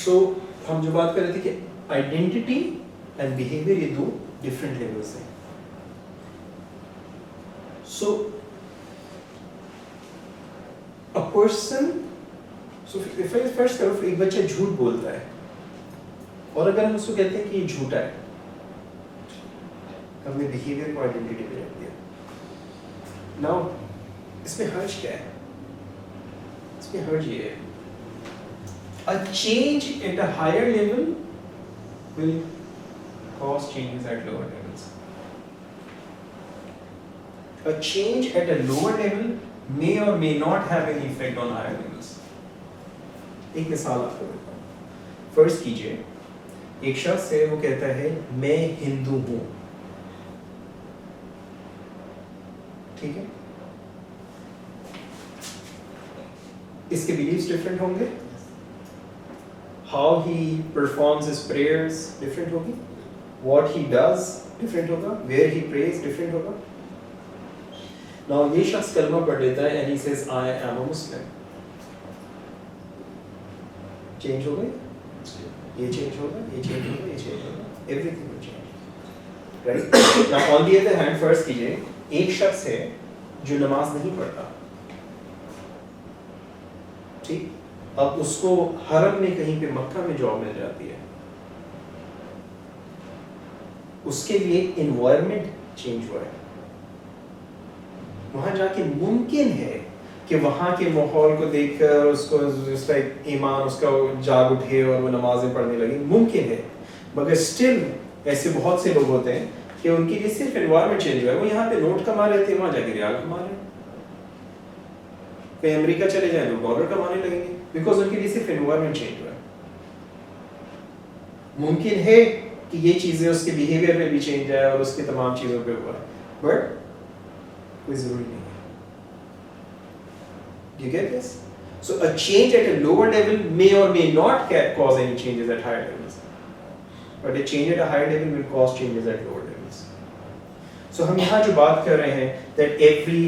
सो हम जो बात कर रहे थे कि आइडेंटिटी एंड बिहेवियर ये दो डिफरेंट लेवल्स हैं. So a person, so if I first करो, एक बच्चा झूठ बोलता है और अगर हम उसको कहते हैं कि ये झूठा है, हमने बिहेवियर को आइडेंटिटी पे रख दिया. नाउ इसमें हर्ज क्या है? इसमें हर्ज ये है, a change at a higher level will cause changes at lower levels. A change at a lower level may or may not have any effect on higher levels. एक मिसाल आपको देता हूँ. फर्स्ट कीजिए, एक शख्स है, वो कहता है मैं हिंदू हूँ. ठीक है, इसके बिलीव्स डिफरेंट होंगे, how he performs his prayers different होगी, what he does different होगा, where he prays different होगा. Now ये शख्स कलमा पढ़ लेता है and he says I am a Muslim. Change हो गई, ये change होगा, ये change होगा, ये change होगा, everything will change, right? Now on the other hand, first कीजिए, एक शख्स है जो नमाज नहीं पढ़ता, ठीक, अब उसको हरम में कहीं पे मक्का में जॉब मिल जाती है, उसके लिए एनवायरनमेंट चेंज हुआ है, वहां जाके मुमकिन है कि वहां के माहौल को देखकर उसको जस्ट लाइक ईमान उसका जाग उठे और वो नमाजें पढ़ने लगे, मुमकिन है. मगर स्टिल ऐसे बहुत से लोग होते हैं कि उनके लिए सिर्फ एनवायरनमेंट चेंज हुआ है, वो यहाँ पे नोट कमा रहे थे, वहां जाके रियाल कमा रहे हैं, कहीं अमेरिका चले जाए तो डॉलर कमाने लगेंगे, बिकॉज उनके लिए सिर्फ एनवायरनमेंट चेंज हुआ है. मुमकिन है कि ये चीजें उसके बिहेवियर में भी चेंज आए और उसकी तमाम चीजों पे हुआ है, बट कोई जरूरी नहीं है. You get this? So a change at a lower level may or may not cause any changes at higher levels, but a change at a higher level will cause changes at lower levels. So हम यहाँ जो बात कर रहे हैं that every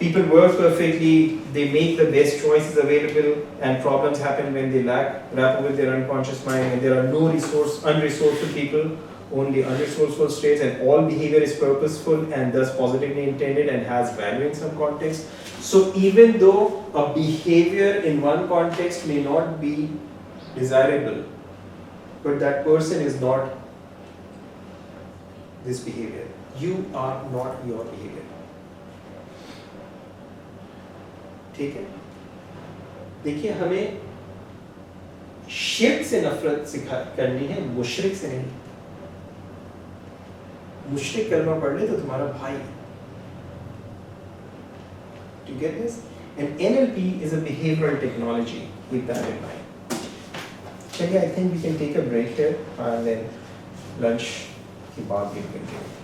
people work perfectly, they make the best choices available, and problems happen when they lack rapport with their unconscious mind, and there are no unresourceful people, only unresourceful states, and all behavior is purposeful and thus positively intended and has value in some context. So even though a behavior in one context may not be desirable, but that person is not this behavior. You are not your behavior. ठीक है, देखिए हमें शिर्क से नफरत करनी है, मुशरिक से नहीं. मुशरिक कलमा पढ़ ले तो तुम्हारा भाई. Do you get this? And NLP is a behavioral technology. Keep that in mind. चलिए, I think we can take a break here and then lunch के बाद we can continue.